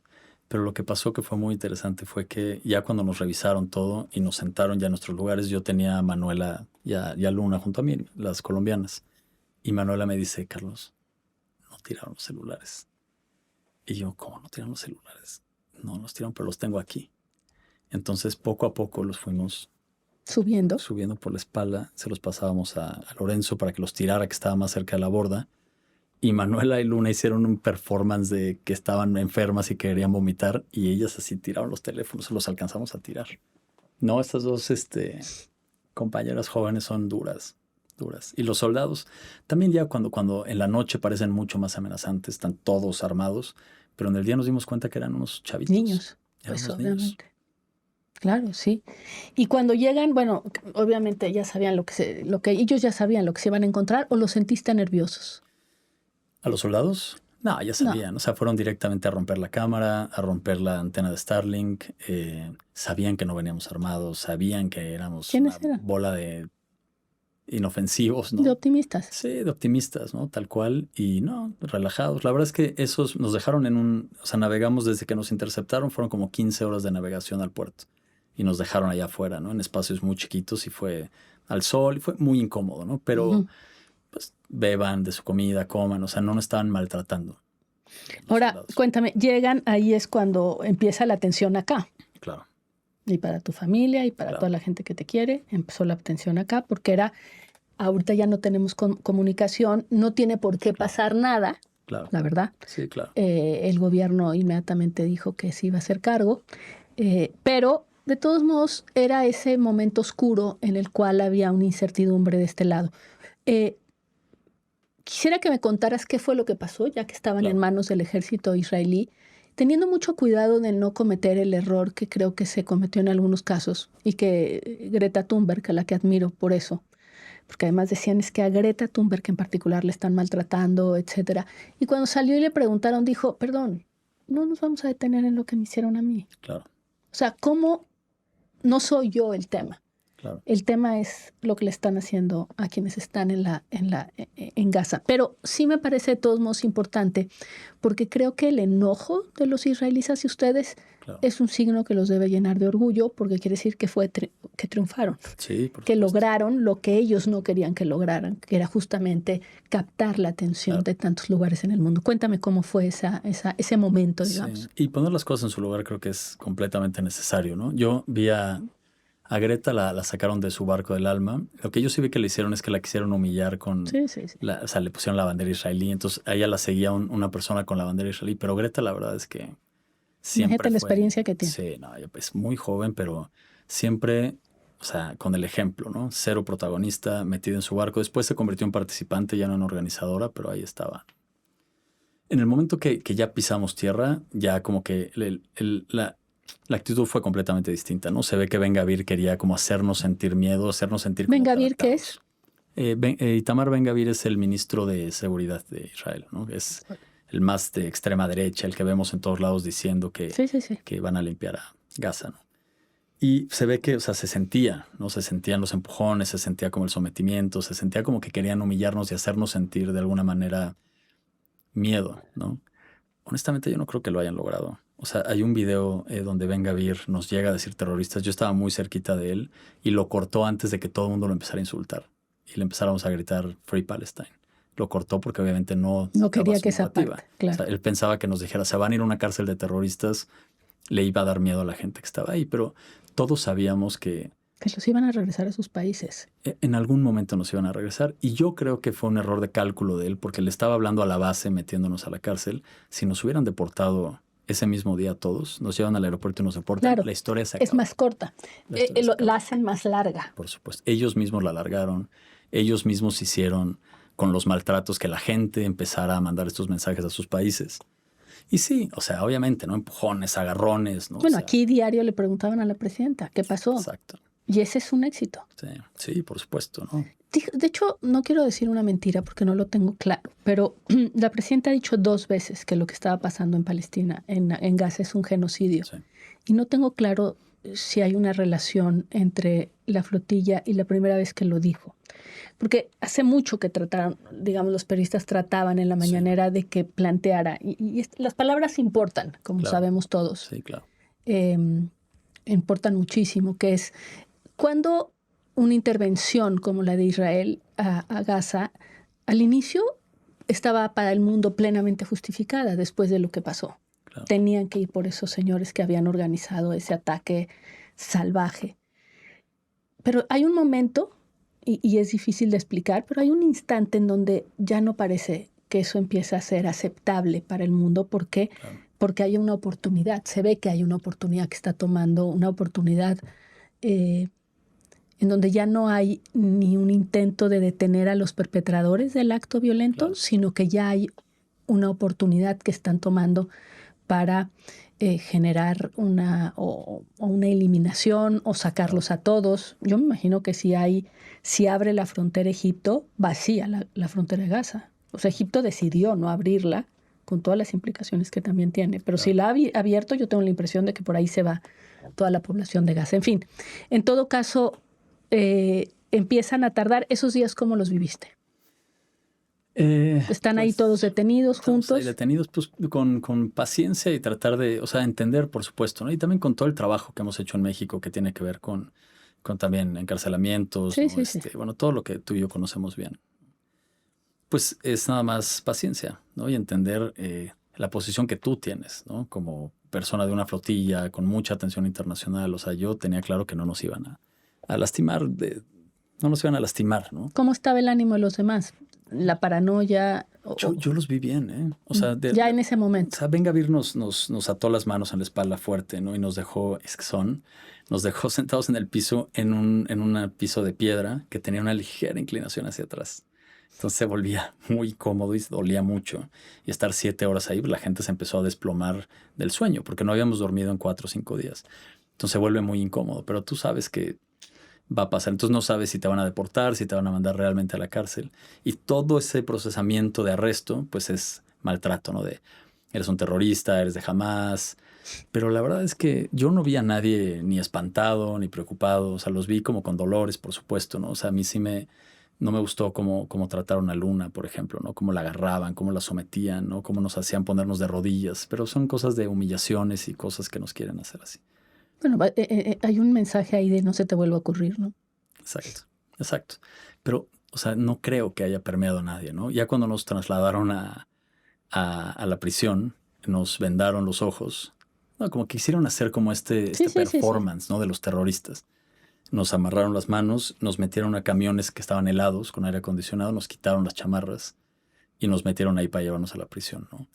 Pero lo que pasó que fue muy interesante fue que ya cuando nos revisaron todo y nos sentaron ya en nuestros lugares, yo tenía a Manuela y a Luna junto a mí, las colombianas. Y Manuela me dice, Carlos, no tiraron los celulares. Y yo, ¿cómo no tiraron los celulares? No los tiraron, pero los tengo aquí. Entonces, poco a poco los fuimos subiendo por la espalda. Se los pasábamos a Lorenzo para que los tirara, que estaba más cerca de la borda. Y Manuela y Luna hicieron un performance de que estaban enfermas y querían vomitar. Y ellas así tiraron los teléfonos, los alcanzamos a tirar. No, estas dos compañeras jóvenes son duras. Y los soldados, también ya cuando en la noche parecen mucho más amenazantes, están todos armados, pero en el día nos dimos cuenta que eran unos chavitos. Niños, pues obviamente. Claro, sí. Y cuando llegan, bueno, obviamente ya sabían lo que ellos ya sabían lo que se iban a encontrar, ¿o los sentiste nerviosos? ¿A los soldados? No, ya sabían. No. O sea, fueron directamente a romper la cámara, a romper la antena de Starlink. Sabían que no veníamos armados, sabían que éramos una bola de inofensivos, ¿no? De optimistas. Sí, de optimistas, ¿no? Tal cual. Y no, relajados. La verdad es que esos nos dejaron o sea, navegamos desde que nos interceptaron, fueron como 15 horas de navegación al puerto. Y nos dejaron allá afuera, ¿no? En espacios muy chiquitos y fue al sol y fue muy incómodo, ¿no? Pero pues beban de su comida, coman, o sea, no nos estaban maltratando. Ahora, soldados. Cuéntame, llegan, ahí es cuando empieza la tensión acá. Claro. Y para tu familia y para toda la gente que te quiere, empezó la tensión acá porque ahorita ya no tenemos comunicación, no tiene por qué pasar nada, la verdad. Sí, claro. El gobierno inmediatamente dijo que se iba a hacer cargo, pero de todos modos era ese momento oscuro en el cual había una incertidumbre de este lado. Quisiera que me contaras qué fue lo que pasó, ya que estaban en manos del ejército israelí, teniendo mucho cuidado de no cometer el error que creo que se cometió en algunos casos y que Greta Thunberg, a la que admiro por eso, porque además decían es que a Greta Thunberg en particular le están maltratando, etcétera. Y cuando salió y le preguntaron, dijo, perdón, no nos vamos a detener en lo que me hicieron a mí. Claro. O sea, ¿cómo no soy yo el tema? Claro. El tema es lo que le están haciendo a quienes están en Gaza. Pero sí me parece de todos modos importante porque creo que el enojo de los israelíes hacia ustedes es un signo que los debe llenar de orgullo porque quiere decir que que triunfaron. Sí, por que supuesto. Lograron lo que ellos no querían que lograran, que era justamente captar la atención de tantos lugares en el mundo. Cuéntame cómo fue ese momento, digamos. Sí. Y poner las cosas en su lugar creo que es completamente necesario, ¿no? Yo vi a Greta la sacaron de su barco del alma. Lo que yo sí vi que le hicieron es que la quisieron humillar con... Sí. O sea, le pusieron la bandera israelí. Entonces, a ella la seguía una persona con la bandera israelí. Pero Greta, la verdad es que siempre Imagínate la experiencia que tiene. Sí, no, ella es muy joven, pero siempre, o sea, con el ejemplo, ¿no? Cero protagonista, metida en su barco. Después se convirtió en participante, ya no en organizadora, pero ahí estaba. En el momento que ya pisamos tierra, ya como que la actitud fue completamente distinta, ¿no? Se ve que Ben Gvir quería como hacernos sentir miedo, hacernos sentir como ¿Ben Gvir qué es? Itamar Ben Gvir es el ministro de Seguridad de Israel, ¿no? Es el más de extrema derecha, el que vemos en todos lados diciendo que van a limpiar a Gaza, ¿no? Y se ve que, o sea, se sentía, ¿no? Se sentían los empujones, se sentía como el sometimiento, se sentía como que querían humillarnos y hacernos sentir de alguna manera miedo, ¿no? Honestamente, yo no creo que lo hayan logrado. O sea, hay un video donde Ben Gvir nos llega a decir terroristas. Yo estaba muy cerquita de él y lo cortó antes de que todo el mundo lo empezara a insultar. Y le empezáramos a gritar Free Palestine. Lo cortó porque obviamente no quería que esa parte, claro. O sea, él pensaba que nos dijera, se van a ir a una cárcel de terroristas. Le iba a dar miedo a la gente que estaba ahí. Pero todos sabíamos que Que los iban a regresar a sus países. En algún momento nos iban a regresar y yo creo que fue un error de cálculo de él porque le estaba hablando a la base metiéndonos a la cárcel. Si nos hubieran deportado ese mismo día a todos, nos llevan al aeropuerto y nos deportan, Claro, la historia se acaba. es más corta. La hacen más larga. Por supuesto. Ellos mismos la alargaron, ellos mismos hicieron con los maltratos que la gente empezara a mandar estos mensajes a sus países. Y sí, o sea, obviamente, ¿no? Empujones, agarrones, ¿no? Bueno, o sea, aquí diario le preguntaban a la presidenta, ¿qué pasó? Exacto. Y ese es un éxito. Sí, sí, por supuesto, ¿no? De hecho, no quiero decir una mentira porque no lo tengo claro, pero la presidenta ha dicho 2 veces que lo que estaba pasando en Palestina, en Gaza, es un genocidio. Sí. Y no tengo claro si hay una relación entre la flotilla y la primera vez que lo dijo. Porque hace mucho que trataron, digamos, los periodistas trataban en la mañanera de que planteara, y las palabras importan, como Claro. sabemos todos. Sí, claro. Importan muchísimo, que es cuando una intervención como la de Israel a Gaza, al inicio estaba para el mundo plenamente justificada después de lo que pasó. Claro. Tenían que ir por esos señores que habían organizado ese ataque salvaje. Pero hay un momento, y es difícil de explicar, pero hay un instante en donde ya no parece que eso empieza a ser aceptable para el mundo. ¿Por qué? Claro. Porque hay una oportunidad, se ve que hay una oportunidad que está tomando, una oportunidad en donde ya no hay ni un intento de detener a los perpetradores del acto violento, Claro. sino que ya hay una oportunidad que están tomando para generar una eliminación o sacarlos a todos. Yo me imagino que si abre la frontera Egipto, vacía la frontera de Gaza. O sea, Egipto decidió no abrirla, con todas las implicaciones que también tiene. Pero si la ha abierto, yo tengo la impresión de que por ahí se va toda la población de Gaza. En fin, en todo caso, empiezan a tardar. ¿Esos días cómo los viviste? ¿Están ahí todos detenidos juntos? Ahí detenidos pues, con paciencia y tratar de, o sea, entender, por supuesto, ¿no? Y también con todo el trabajo que hemos hecho en México que tiene que ver con también encarcelamientos, Sí, ¿no? sí. Bueno, todo lo que tú y yo conocemos bien. Pues es nada más paciencia, ¿no? Y entender la posición que tú tienes, ¿no? Como persona de una flotilla con mucha atención internacional. O sea, yo tenía claro que no nos iban a lastimar, no nos iban a lastimar, ¿no? ¿Cómo estaba el ánimo de los demás? ¿La paranoia? Yo los vi bien, ¿eh? O sea, ya en ese momento. O sea, Ben Gavir nos ató las manos en la espalda fuerte, ¿no? Y nos dejó, nos dejó sentados en el piso, en un piso de piedra que tenía una ligera inclinación hacia atrás. Entonces se volvía muy cómodo y dolía mucho. Y estar 7 horas ahí, la gente se empezó a desplomar del sueño porque no habíamos dormido en 4 o 5 días. Entonces se vuelve muy incómodo, pero tú sabes que va a pasar. Entonces no sabes si te van a deportar, si te van a mandar realmente a la cárcel. Y todo ese procesamiento de arresto, pues es maltrato, ¿no? De eres un terrorista, eres de Hamás. Pero la verdad es que yo no vi a nadie ni espantado, ni preocupado. O sea, los vi como con dolores, por supuesto, ¿no? O sea, a mí sí no me gustó cómo trataron a Luna, por ejemplo, ¿no? Cómo la agarraban, cómo la sometían, ¿no? Cómo nos hacían ponernos de rodillas. Pero son cosas de humillaciones y cosas que nos quieren hacer así. Bueno, hay un mensaje ahí de no se te vuelva a ocurrir, ¿no? Exacto. Pero, o sea, no creo que haya permeado a nadie, ¿no? Ya cuando nos trasladaron a la prisión, nos vendaron los ojos, ¿no? Como que quisieron hacer como este performance, ¿no? De los terroristas. Nos amarraron las manos, nos metieron a camiones que estaban helados con aire acondicionado, nos quitaron las chamarras y nos metieron ahí para llevarnos a la prisión, ¿no?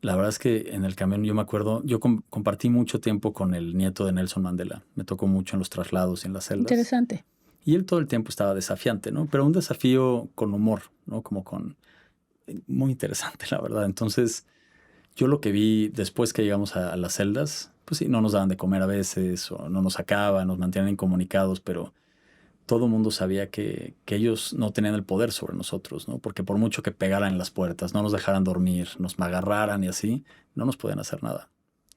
La verdad es que en el camión yo me acuerdo, yo compartí mucho tiempo con el nieto de Nelson Mandela. Me tocó mucho en los traslados y en las celdas. Interesante. Y él todo el tiempo estaba desafiante, ¿no? Pero un desafío con humor, ¿no? Muy interesante, la verdad. Entonces, yo lo que vi después que llegamos a las celdas, pues sí, no nos daban de comer a veces o no nos sacaban, nos mantenían incomunicados, pero todo el mundo sabía que ellos no tenían el poder sobre nosotros, ¿no? Porque por mucho que pegaran en las puertas, no nos dejaran dormir, nos agarraran y así, no nos podían hacer nada,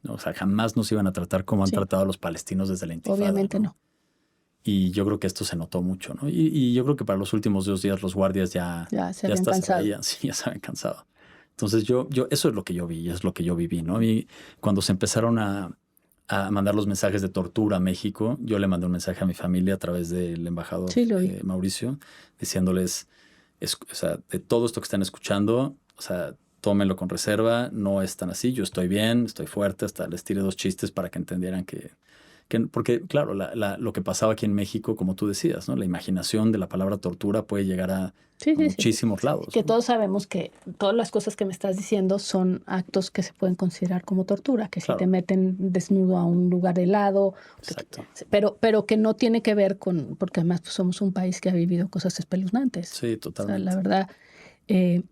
¿no? O sea, jamás nos iban a tratar como han tratado a los palestinos desde la intifada. Obviamente no. Y yo creo que esto se notó mucho, ¿no? Y yo creo que para los últimos 2 días los guardias ya se habían cansado. Ya se habían cansado. Entonces eso es lo que yo vi, es lo que yo viví, ¿no? Y cuando se empezaron a mandar los mensajes de tortura a México, yo le mandé un mensaje a mi familia a través del embajador Mauricio, diciéndoles, o sea, de todo esto que están escuchando, o sea, tómenlo con reserva, no es tan así, yo estoy bien, estoy fuerte, hasta les tiré 2 chistes para que entendieran que Porque, claro, lo que pasaba aquí en México, como tú decías, ¿no? La imaginación de la palabra tortura puede llegar a muchísimos lados. Que ¿no? todos sabemos que todas las cosas que me estás diciendo son actos que se pueden considerar como tortura, que si te meten desnudo a un lugar helado, pero que no tiene que ver con, porque además pues, somos un país que ha vivido cosas espeluznantes. Sí, totalmente. O sea, la verdad,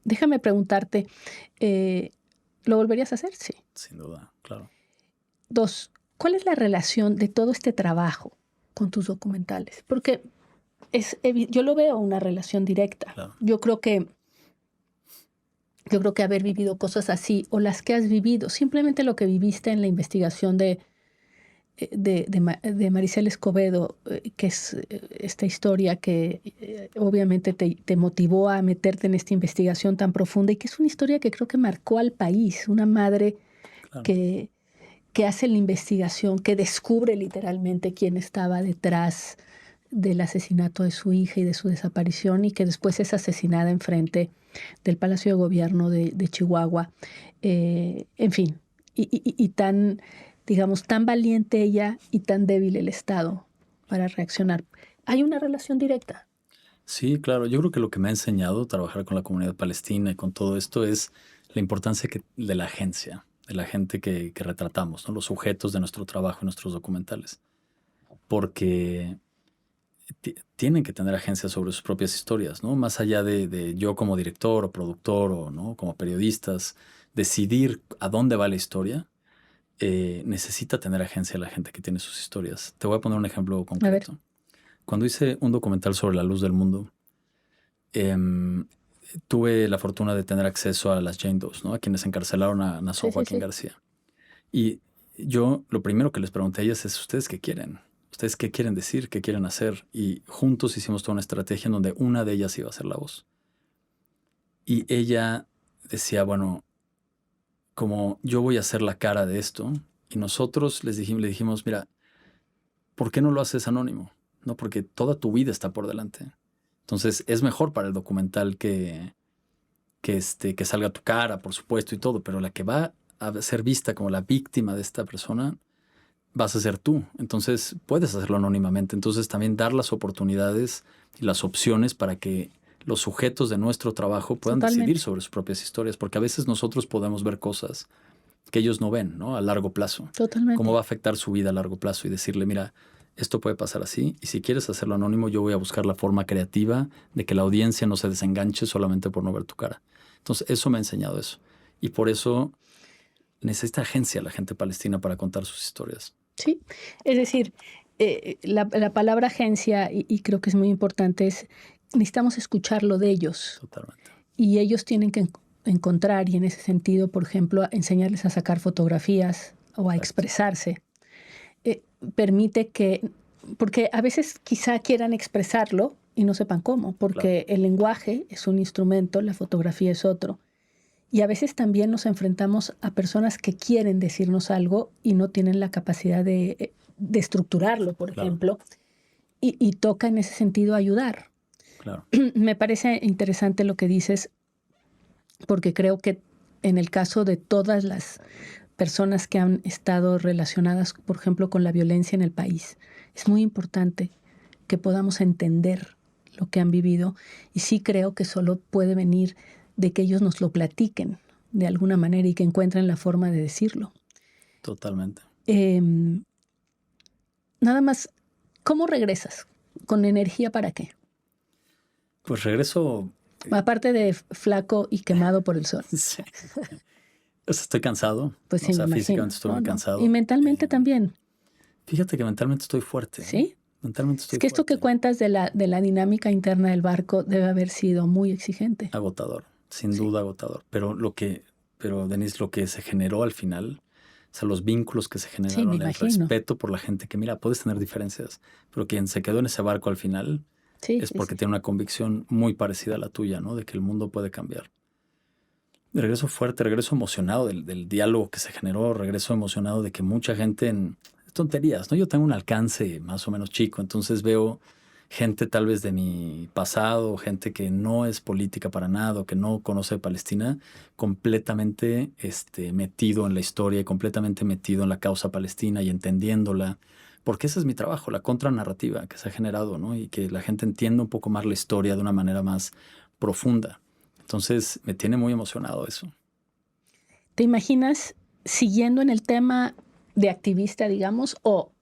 déjame preguntarte, ¿lo volverías a hacer? Sí. Sin duda, claro. 2, ¿cuál es la relación de todo este trabajo con tus documentales? Porque yo lo veo una relación directa. Claro. Yo creo que haber vivido cosas así o las que has vivido, simplemente lo que viviste en la investigación de Maricela Escobedo, que es esta historia que obviamente te motivó a meterte en esta investigación tan profunda y que es una historia que creo que marcó al país, una madre que hace la investigación, que descubre literalmente quién estaba detrás del asesinato de su hija y de su desaparición y que después es asesinada enfrente del Palacio de Gobierno de Chihuahua. En fin, y tan, digamos, tan valiente ella y tan débil el Estado para reaccionar. ¿Hay una relación directa? Sí, claro. Yo creo que lo que me ha enseñado trabajar con la comunidad palestina y con todo esto es la importancia de la agencia, de la gente que retratamos, ¿no? Los sujetos de nuestro trabajo y nuestros documentales. Porque tienen que tener agencia sobre sus propias historias, ¿no? Más allá de yo como director o productor o ¿no? como periodistas, decidir a dónde va la historia, necesita tener agencia la gente que tiene sus historias. Te voy a poner un ejemplo concreto. Cuando hice un documental sobre la luz del mundo, tuve la fortuna de tener acceso a las Jane Does, ¿no? A quienes encarcelaron a Nason Joaquín García. Y yo lo primero que les pregunté a ellas es, ¿ustedes qué quieren? ¿Ustedes qué quieren decir? ¿Qué quieren hacer? Y juntos hicimos toda una estrategia en donde una de ellas iba a ser la voz. Y ella decía, bueno, como yo voy a ser la cara de esto, y nosotros le dijimos, mira, ¿por qué no lo haces anónimo? No, porque toda tu vida está por delante. Entonces es mejor para el documental que salga tu cara, por supuesto, y todo, pero la que va a ser vista como la víctima de esta persona vas a ser tú. Entonces puedes hacerlo anónimamente. Entonces también dar las oportunidades y las opciones para que los sujetos de nuestro trabajo puedan decidir sobre sus propias historias, porque a veces nosotros podemos ver cosas que ellos no ven, ¿no? A largo plazo. Totalmente. Cómo va a afectar su vida a largo plazo y decirle, mira, esto puede pasar así y si quieres hacerlo anónimo, yo voy a buscar la forma creativa de que la audiencia no se desenganche solamente por no ver tu cara. Entonces eso me ha enseñado eso. Y por eso necesita agencia la gente palestina para contar sus historias. Sí, es decir, la palabra agencia, y creo que es muy importante, es necesitamos escucharlo de ellos. Totalmente. Y ellos tienen que encontrar, y en ese sentido, por ejemplo, enseñarles a sacar fotografías o a expresarse. Permite que, porque a veces quizá quieran expresarlo y no sepan cómo, porque el lenguaje es un instrumento, la fotografía es otro. Y a veces también nos enfrentamos a personas que quieren decirnos algo y no tienen la capacidad de estructurarlo, por ejemplo, y toca en ese sentido ayudar. Claro. Me parece interesante lo que dices, porque creo que en el caso de todas las personas que han estado relacionadas, por ejemplo, con la violencia en el país, es muy importante que podamos entender lo que han vivido y sí creo que solo puede venir de que ellos nos lo platiquen de alguna manera y que encuentren la forma de decirlo. Totalmente. Nada más, ¿cómo regresas? ¿Con energía para qué? Pues regreso... Aparte de flaco y quemado por el sol. Sí. O sea, estoy cansado. Pues sí, o sea, me físicamente imagino. estoy muy cansado. Y mentalmente también. Fíjate que mentalmente estoy fuerte. ¿Sí? Mentalmente estoy Es que esto fuerte. que cuentas de la dinámica interna del barco debe haber sido muy exigente. Agotador, sin duda agotador. Pero Denise, lo que se generó al final, o sea, los vínculos que se generaron, el respeto por la gente, que mira, puedes tener diferencias, pero quien se quedó en ese barco al final es porque tiene una convicción muy parecida a la tuya, ¿no? De que el mundo puede cambiar. Regreso fuerte, regreso emocionado del diálogo que se generó, regreso emocionado de que mucha gente tonterías, ¿no? Yo tengo un alcance más o menos chico, entonces veo gente tal vez de mi pasado, gente que no es política para nada, o que no conoce Palestina, completamente metido en la historia, completamente metido en la causa palestina y entendiéndola, porque ese es mi trabajo, la contranarrativa que se ha generado, ¿no? Y que la gente entienda un poco más la historia de una manera más profunda. Entonces, me tiene muy emocionado eso. ¿Te imaginas siguiendo en el tema de activista, digamos, o,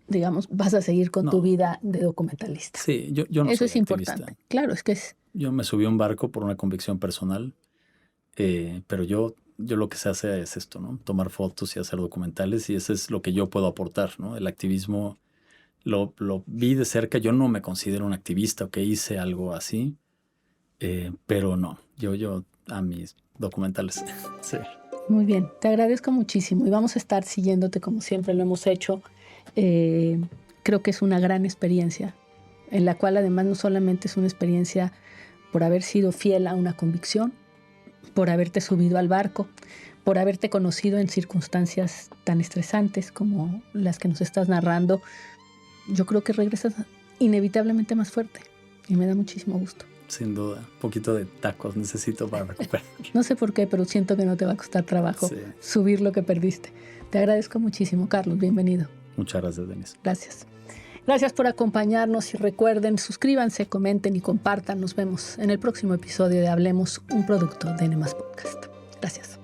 digamos, vas a seguir con tu vida de documentalista? Sí, yo no Eso soy es activista. importante. Claro, es que es... Yo me subí a un barco por una convicción personal, pero yo lo que se hace es esto, ¿no? Tomar fotos y hacer documentales, y eso es lo que yo puedo aportar, ¿no? El activismo lo vi de cerca. Yo no me considero un activista o que hice algo así, pero no, yo a mis documentales. Sí. Muy bien, te agradezco muchísimo y vamos a estar siguiéndote como siempre lo hemos hecho. Creo que es una gran experiencia, en la cual además no solamente es una experiencia por haber sido fiel a una convicción, por haberte subido al barco, por haberte conocido en circunstancias tan estresantes como las que nos estás narrando. Yo creo que regresas inevitablemente más fuerte y me da muchísimo gusto. Sin duda, un poquito de tacos necesito para recuperar. No sé por qué, pero siento que no te va a costar trabajo subir lo que perdiste. Te agradezco muchísimo, Carlos. Bienvenido. Muchas gracias, Denise. Gracias. Gracias por acompañarnos y recuerden, suscríbanse, comenten y compartan. Nos vemos en el próximo episodio de Hablemos, un producto de N+ Podcast. Gracias.